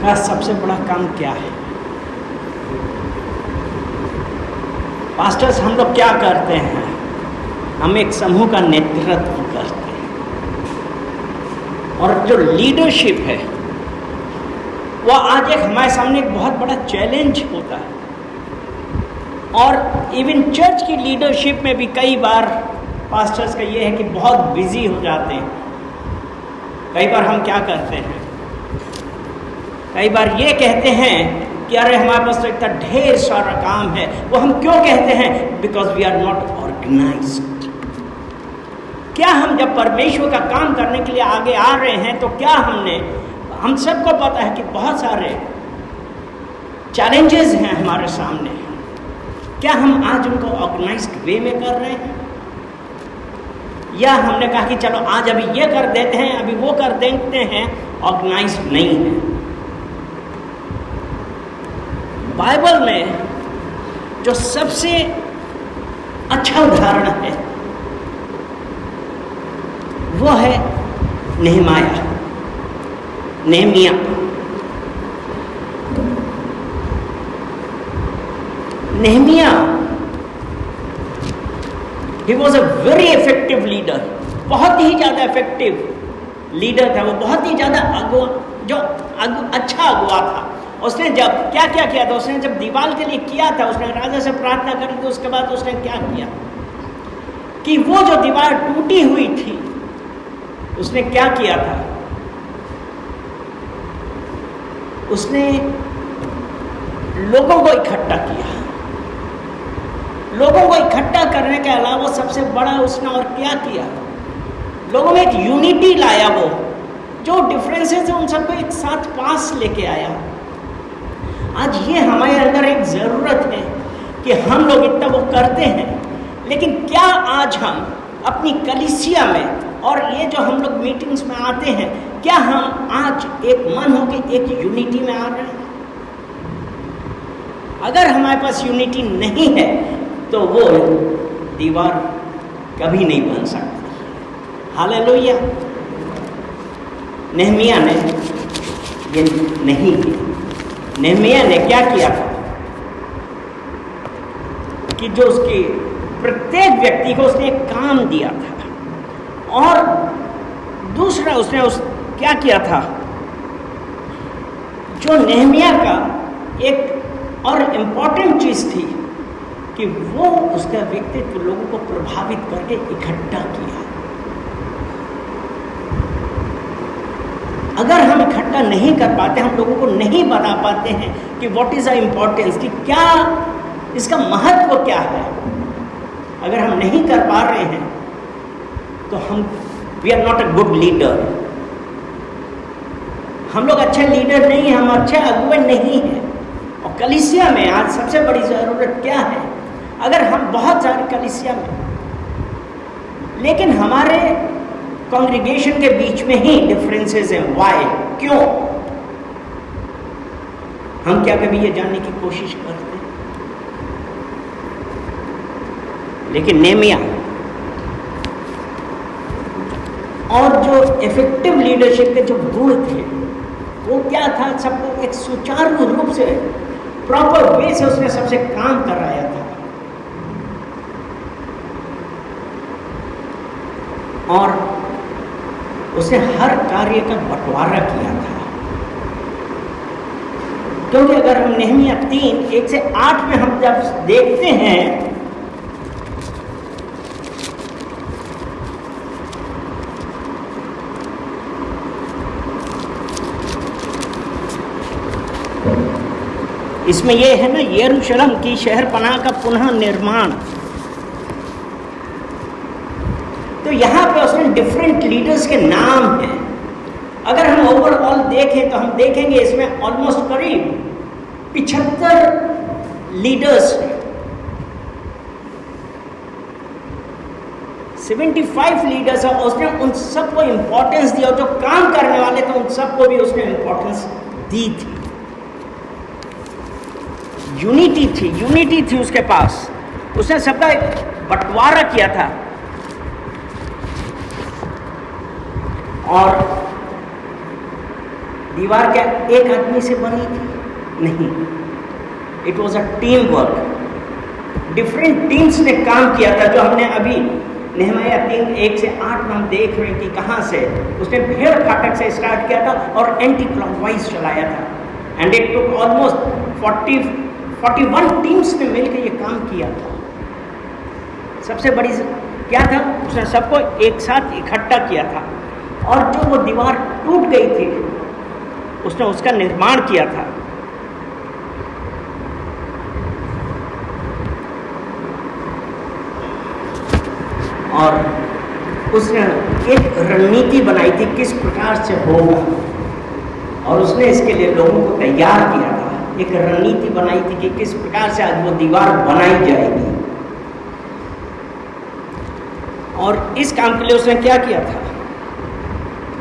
का सबसे बड़ा काम क्या है? पास्टर्स हम लोग क्या करते हैं? हम एक समूह का नेतृत्व करते हैं, और जो लीडरशिप है वो आज एक हमारे सामने एक बहुत बड़ा चैलेंज होता है। और इवन चर्च की लीडरशिप में भी कई बार पास्टर्स का ये है कि बहुत बिजी हो जाते हैं। कई बार हम क्या करते हैं, कई बार ये कहते हैं कि अरे हमारे पास तो इतना ढेर सारा काम है। वो हम क्यों कहते हैं? Because we are not organized. क्या हम जब परमेश्वर का काम करने के लिए आगे आ रहे हैं तो क्या हम सबको पता है कि बहुत सारे चैलेंजेस हैं हमारे सामने। क्या हम आज उनको ऑर्गेनाइज्ड वे में कर रहे हैं, या हमने कहा कि चलो आज अभी ये कर देते हैं, अभी वो कर देते हैं, ऑर्गेनाइज्ड नहीं है। बाइबल में जो सबसे अच्छा उदाहरण है वो है Nehemiah. Nehemiah he was a very effective leader, बहुत ही ज़्यादा इफेक्टिव लीडर था वो, बहुत ही ज़्यादा अच्छा अगुआ था। उसने जब क्या किया था, उसने जब दीवार के लिए किया था, उसने राजा से प्रार्थना करी थी। उसके बाद उसने क्या किया कि वो जो दीवार टूटी हुई थी, उसने क्या किया था, उसने लोगों को इकट्ठा किया। लोगों को इकट्ठा करने के अलावा सबसे बड़ा उसने और क्या किया, लोगों में एक यूनिटी लाया। वो जो डिफरेंसेस है उन सबको एक साथ पास लेके आया। आज ये हमारे अंदर एक ज़रूरत है कि हम लोग इतना वो करते हैं, लेकिन क्या आज हम अपनी कलीसिया में और ये जो हम लोग मीटिंग्स में आते हैं, क्या हम आज एक मन हो के एक यूनिटी में आ रहे हैं? अगर हमारे पास यूनिटी नहीं है तो वो दीवार कभी नहीं बन सकती। हालेलुया। नेहमिया ने ये नहीं किया। नेहमिया ने क्या किया था कि जो उसकी प्रत्येक व्यक्ति को उसने एक काम दिया था, और दूसरा उसने क्या किया था, जो नेहमिया का एक और इम्पॉर्टेंट चीज़ थी कि वो उसका व्यक्तित्व लोगों को प्रभावित करके इकट्ठा किया। अगर हम इकट्ठा नहीं कर पाते, हम लोगों को नहीं बता पाते हैं कि व्हाट इज द इम्पोर्टेंस, कि क्या इसका महत्व क्या है, अगर हम नहीं कर पा रहे हैं तो we are not a good leader. हम लोग अच्छे लीडर नहीं हैं, हम अच्छे अगुवे नहीं हैं। और कलीसिया में आज सबसे बड़ी ज़रूरत क्या है? अगर हम बहुत सारे कलीसिया में, लेकिन हमारे कॉन्ग्रीगेशन के बीच में ही डिफरेंसेस हैं। वाई? क्यों? हम क्या कभी ये जानने की कोशिश करते हैं? लेकिन नेहमिया और जो इफेक्टिव लीडरशिप के जो गुण थे वो क्या था, सबको एक सुचारू रूप से प्रॉपर वे से उसने सबसे काम कराया था। और उसने हर कार्य का बंटवारा किया था। क्योंकि अगर हम नेहमिया 3:1 से 8 में हम जब देखते हैं, इसमें यह है ना, यरूशलेम की शहरपनाह का पुनः निर्माण। तो यहाँ पे उसने डिफरेंट लीडर्स के नाम हैं। अगर हम ओवरऑल देखें तो हम देखेंगे इसमें ऑलमोस्ट करीब 75 लीडर्स हैं, 75 लीडर्स हैं। उसने उन सबको इम्पोर्टेंस दिया, जो काम करने वाले थे उन सबको भी उसने इम्पोर्टेंस दी थी। यूनिटी थी उसके पास, उसने सबका बंटवारा किया था। और दीवार क्या एक आदमी से बनी थी? नहीं, it was a team work. Different teams ने काम किया था, जो हमने अभी नेहमाया 3:1-8 में हम देख रहे हैं कि कहाँ से उसने भेड़ फाटक से स्टार्ट किया था और एंटी क्लॉकवाइज चलाया था। And it took almost 41 teams ने मिलकर ये काम किया था। सबसे बड़ी क्या था, उसने सबको एक साथ इकट्ठा किया था, और जो वो दीवार टूट गई थी उसने उसका निर्माण किया था। और उसने एक रणनीति बनाई थी किस प्रकार से होगा, और उसने इसके लिए लोगों को तैयार किया था। एक रणनीति बनाई थी कि किस प्रकार से आज वो दीवार बनाई जाएगी। और इस काम के लिए उसने क्या किया था,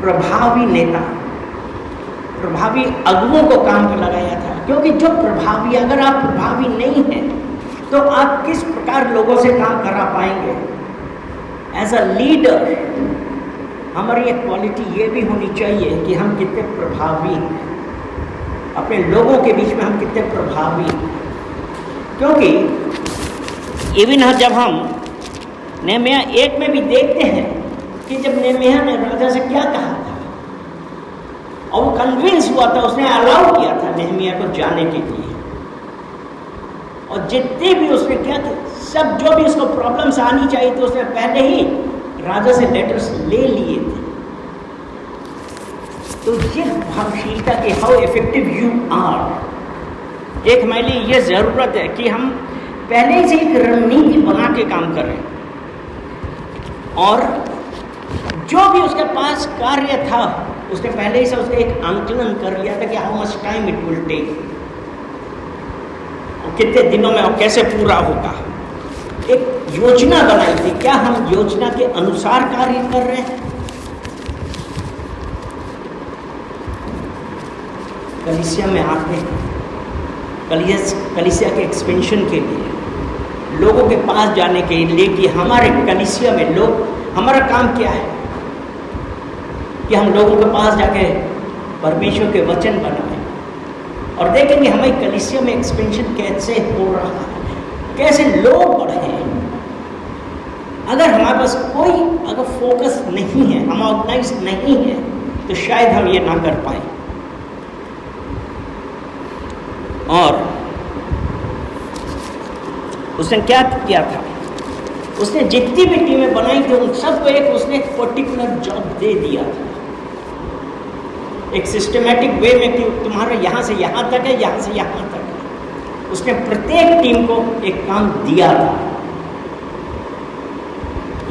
प्रभावी नेता, प्रभावी अगुओं को काम पर लगाया था। क्योंकि जो प्रभावी, अगर आप प्रभावी नहीं हैं तो आप किस प्रकार लोगों से काम करा पाएंगे। एज अ लीडर हमारी एक क्वालिटी ये भी होनी चाहिए कि हम कितने प्रभावी हैं, अपने लोगों के बीच में हम कितने प्रभावी हैं। क्योंकि इवन जब हम नेहमिया 1 में भी देखते हैं कि जब नेहमिया ने राजा से क्या कहा था और वो कन्विंस हुआ था, उसने अलाउ किया था नेहमिया को जाने के लिए। और जितने भी उसने क्या था, सब जो भी उसको प्रॉब्लम्स आनी चाहिए थी उसने पहले ही राजा से लेटर्स ले लिए थे। तो ये भावशीलता की हाउ इफेक्टिव यू आर, एक हमारे लिए ये ज़रूरत है कि हम पहले ही से एक रणनीति बना के काम करें, और जो भी उसके पास कार्य था उसने पहले ही से उसका एक आंकलन कर लिया था कि how much time it will take, कितने दिनों में और कैसे पूरा होगा। एक योजना बनाई थी। क्या हम योजना के अनुसार कार्य कर रहे हैं? कलीसिया में आते हैं, कलीसिया के एक्सपेंशन के लिए, लोगों के पास जाने के लिए कि हमारे कलीसिया में लोग, हमारा काम क्या है कि हम लोगों के पास जाके परमेश्वर के वचन बनाएं और देखें कि हमारी कलीसिया में एक्सपेंशन कैसे हो रहा है, कैसे लोग बढ़े। अगर हमारे पास कोई अगर फोकस नहीं है, हम ऑर्गेनाइज नहीं है, तो शायद हम ये ना कर पाए। और उसने क्या किया था, उसने जितनी भी टीमें बनाई थी उन सबको उसने एक पर्टिकुलर जॉब दे दिया था, एक सिस्टमेटिक वे में कि तुम्हारा यहाँ से यहाँ तक है, यहाँ से यहाँ तक है। उसने प्रत्येक टीम को एक काम दिया था।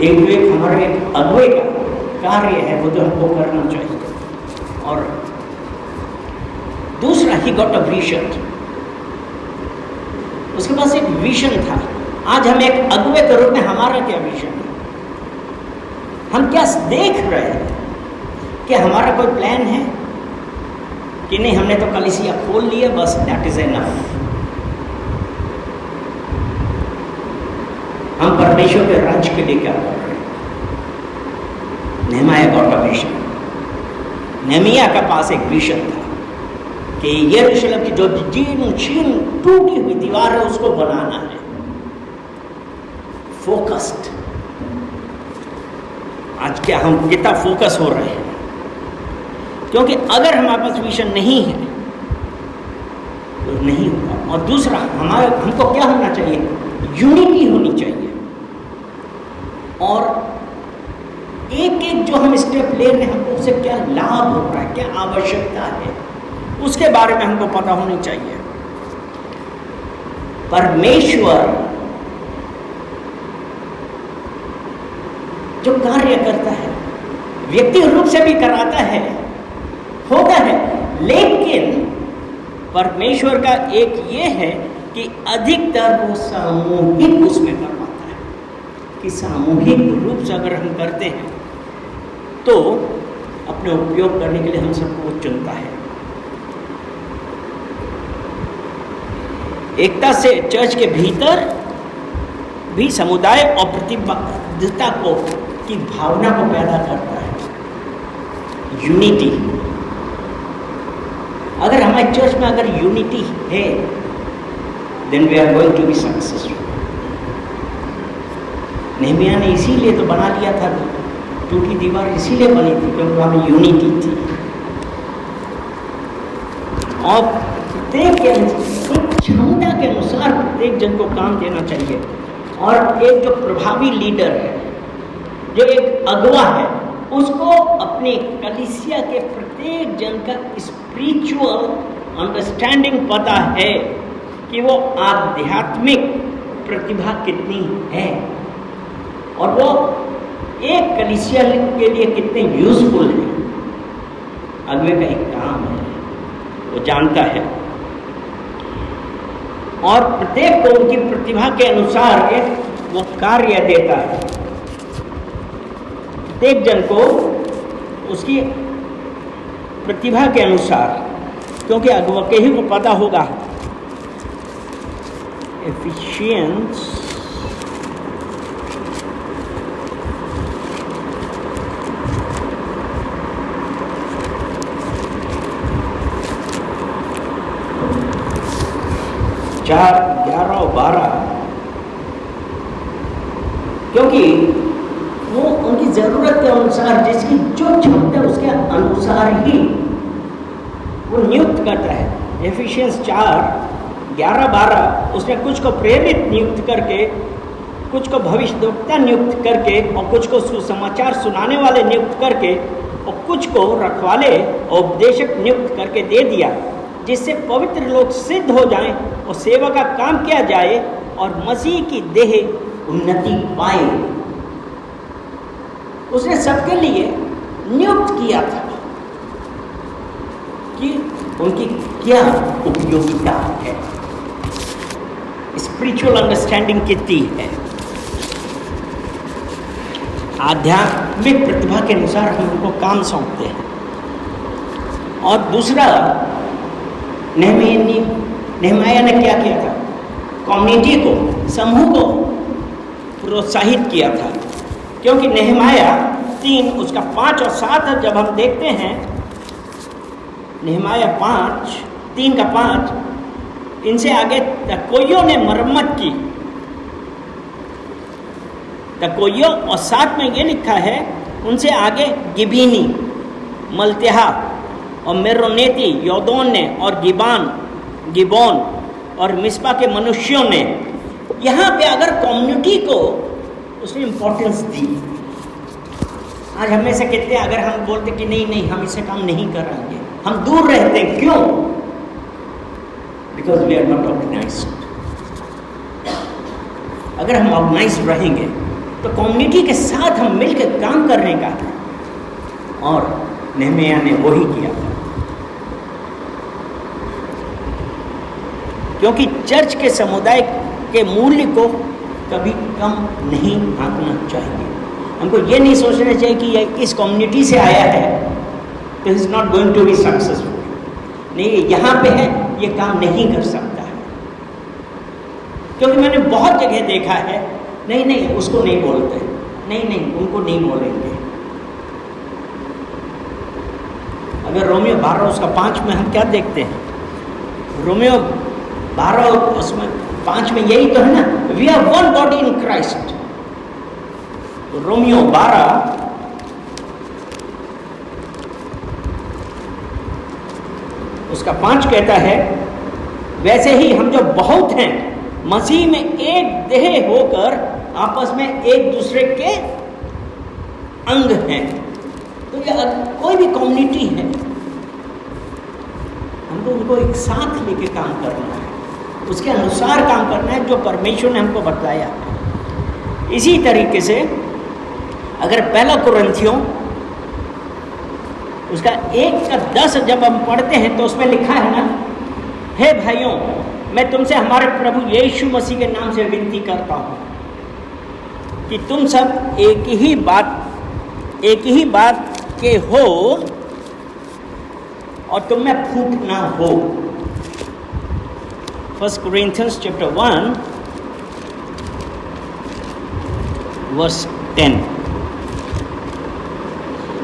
एक हमारे एक अगुवे का कार्य है वो तो हमको करना चाहिए। और दूसरा, ही गॉट अ विजन, उसके पास एक विजन था। आज हम एक अगुवे के रूप में हमारा क्या विजन है, हम क्या देख रहे हैं, क्या हमारा कोई प्लान है कि नहीं हमने तो कलीसिया खोल लिया बस, दैट इज एनफ। हम परमेश्वर के राज्य के लिए क्या कर रहे हैं? Nehemiah got a vision. Nehemiah के पास एक विजन था कि यरूशलेम की जो जीर्ण टूटी हुई दीवार है उसको बनाना है। फोकस्ड। आज क्या हम कितना फोकस हो रहे हैं? क्योंकि अगर हमारे पास विजन नहीं है तो नहीं होगा। और दूसरा, हमको क्या होना चाहिए? यूनिटी होनी चाहिए। और एक एक जो हम स्टेप ले रहे हैं हमको उससे क्या लाभ हो रहा है, क्या आवश्यकता है, उसके बारे में हमको पता होनी चाहिए। परमेश्वर जो कार्य करता है व्यक्तिगत रूप से भी कराता है, होता है, लेकिन परमेश्वर का एक ये है कि अधिकतर वो सामूहिक उसमें करवाता है, कि सामूहिक रूप से अगर हम करते हैं तो अपने उपयोग करने के लिए हम सबको चुनता है। एकता से चर्च के भीतर भी समुदाय और प्रतिबद्धता को की भावना को पैदा करता है, यूनिटी। हमारे चर्च में अगर यूनिटी है, then we are going to be successful. Nehemiah ने इसीलिए तो बना लिया था, टूटी दीवार इसीलिए बनी थी क्योंकि वहाँ में यूनिटी थी। और प्रत्येक क्षमता के अनुसार प्रत्येक जन को काम देना चाहिए। और एक जो प्रभावी लीडर है, जो एक अगवा है, उसको अपने कलीसिया के प्रत्येक जन का स्पिरिचुअल अंडरस्टैंडिंग पता है कि वो आध्यात्मिक प्रतिभा कितनी है और वो एक कलीसिया के लिए कितने यूजफुल है। अगवे का एक काम है, वो जानता है और प्रत्येक को उनकी प्रतिभा के अनुसार वो कार्य देता है। प्रत्येक जन को उसकी प्रतिभा के अनुसार, क्योंकि अगवा के ही को पता होगा। एफिशिएंस चार 11 और 12, क्योंकि वो उनकी ज़रूरत के अनुसार, जिसकी जो क्षमता है उसके अनुसार ही वो नियुक्त करता है। एफिशिएंस 4:11-12 उसने कुछ को प्रेरित नियुक्त करके, कुछ को भविष्यद्वक्ता नियुक्त करके, और कुछ को सुसमाचार सुनाने वाले नियुक्त करके, और कुछ को रखवाले और उपदेशक नियुक्त करके दे दिया, जिससे पवित्र लोग सिद्ध हो जाएं और सेवा का काम किया जाए और मसीह की देह उन्नति पाए। उसने सबके लिए नियुक्त किया था कि उनकी क्या उपयोगिता है, स्पिरिचुअल अंडरस्टैंडिंग कितनी है। आध्यात्मिक प्रतिभा के अनुसार हम उनको काम सौंपते हैं। और दूसरा, नेहमाया ने क्या किया था? कम्युनिटी को, समूह को प्रोत्साहित किया था, क्योंकि नेहमाया 3 उसका 5 और 7 जब हम देखते हैं, नेहमाया 3:5, इनसे आगे तकोइयों ने मरम्मत की। तकोइयों, और 7 में ये लिखा है, उनसे आगे गिबीनी, मल्तेहा और मेरोनेती, योदोन ने, और गिबोन और मिस्पा के मनुष्यों ने। यहाँ पे अगर कम्युनिटी को उसने इम्पोर्टेंस दी। आज हमें से कहते हैं, अगर हम बोलते कि नहीं हम इससे काम नहीं करेंगे, हम दूर रहते हैं, क्यों? Because we are not organized. अगर हम ऑर्गेनाइज्ड रहेंगे तो कम्युनिटी के साथ हम मिलकर काम करने का, और नेहमिया ने वही किया था। क्योंकि चर्च के समुदाय के मूल्य को कभी कम नहीं आंकना चाहिए। हमको ये नहीं सोचना चाहिए कि ये इस कम्युनिटी से आया है तो is not going to be successful. नहीं, यहाँ पे है, ये काम नहीं कर सकता है। क्योंकि मैंने बहुत जगह देखा है, नहीं उसको नहीं बोलते, नहीं उनको नहीं बोलेंगे। अगर रोमियो 12 उसका 5 में हम क्या देखते हैं? रोमियो 12 उसमें 5 में यही तो है ना, we are one body in Christ. रोमियो 12 उसका 5 कहता है, वैसे ही हम जो बहुत हैं मसीह में एक देह होकर आपस में एक दूसरे के अंग हैं। तो ये कोई भी कम्युनिटी है, हमको उनको एक साथ लेके काम करना है, उसके अनुसार काम करना है जो परमेश्वर ने हमको बताया। इसी तरीके से अगर पहला कुरिन्थियों उसका 1:10 जब हम पढ़ते हैं तो उसमें लिखा है ना, हे भाइयों, मैं तुमसे हमारे प्रभु यीशु मसीह के नाम से विनती करता हूँ कि तुम सब एक ही बात के हो और तुम में फूट ना हो। 1 Corinthians chapter 1 verse 10।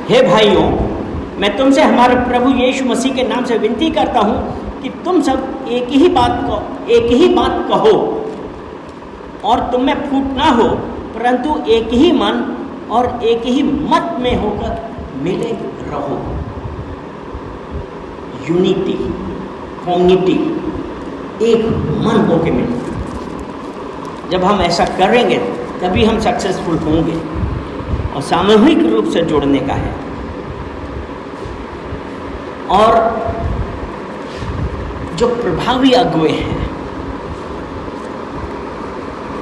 हे भाइयों, मैं तुमसे हमारे प्रभु यीशु मसीह के नाम से विनती करता हूँ कि तुम सब एक ही बात कहो और तुम में फूट ना हो, परंतु एक ही मन और एक ही मत में होकर मिले रहो। यूनिटी, कम्युनिटी, एक मन होकर मिले। जब हम ऐसा करेंगे तभी हम सक्सेसफुल होंगे, और सामूहिक रूप से जुड़ने का है। और जो प्रभावी अगुवे हैं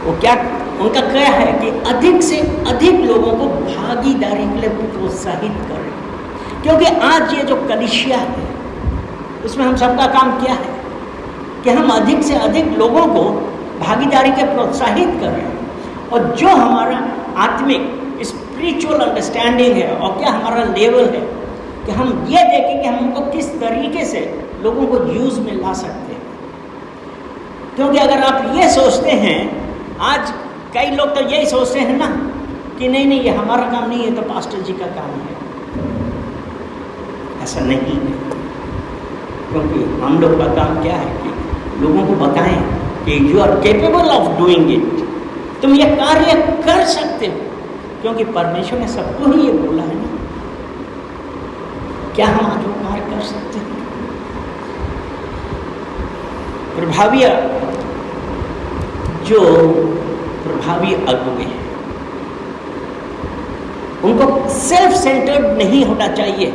वो उनका क्या है कि अधिक से अधिक लोगों को भागीदारी के लिए प्रोत्साहित करें। क्योंकि आज ये जो कलीसिया है उसमें हम सबका काम क्या है कि हम अधिक से अधिक लोगों को भागीदारी के प्रोत्साहित करें, और जो हमारा आत्मिक स्पिरिचुअल अंडरस्टैंडिंग है और क्या हमारा लेवल है कि हम ये देखें कि हम उनको किस तरीके से लोगों को यूज़ में ला सकते हैं। क्योंकि अगर आप ये सोचते हैं, आज कई लोग तो यही सोचते हैं ना कि नहीं ये हमारा काम नहीं है, तो पास्टर जी का काम है। ऐसा नहीं है, क्योंकि हम लोग का काम क्या है कि लोगों को बताएं कि you are capable of doing it, तुम ये कार्य कर सकते हो, क्योंकि परमेश्वर ने सबको ही ये बोला है ना। क्या हम आज वो कार्य कर सकते हैं? जो प्रभावी अगुवे हैं उनको सेल्फ सेंटर्ड नहीं होना चाहिए।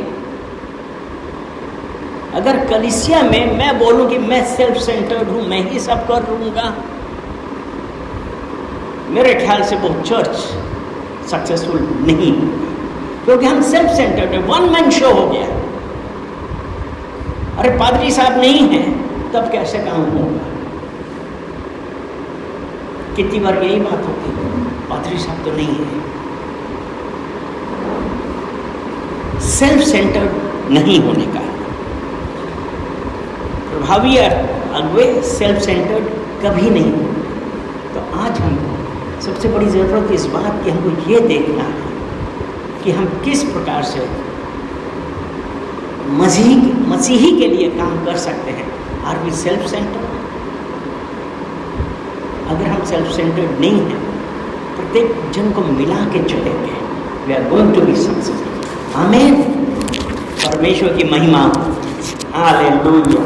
अगर कलीसिया में मैं बोलूं कि मैं सेल्फ सेंटर्ड हूं, मैं ही सब कर लूंगा, मेरे ख्याल से वो चर्च सक्सेसफुल नहीं होगा, क्योंकि हम सेल्फ सेंटर्ड है, वन मैन शो हो गया। अरे पादरी साहब नहीं है तब कैसे काम होगा? कितनी बार यही बात होती है, पादरी साहब तो नहीं है। सेल्फ सेंटर्ड नहीं होने का। प्रभावी अगुवे सेल्फ सेंटर्ड कभी नहीं होते। तो आज हमको सबसे बड़ी ज़रूरत इस बात की, हमको ये देखना है कि हम किस प्रकार से मसीही के लिए काम कर सकते हैं। Are we self centered? अगर हम सेल्फ सेंटर्ड नहीं हैं, प्रत्येक जन को मिला के चलेंगे, we are going to be successful. आमीन। परमेश्वर की महिमा। हालेलुया।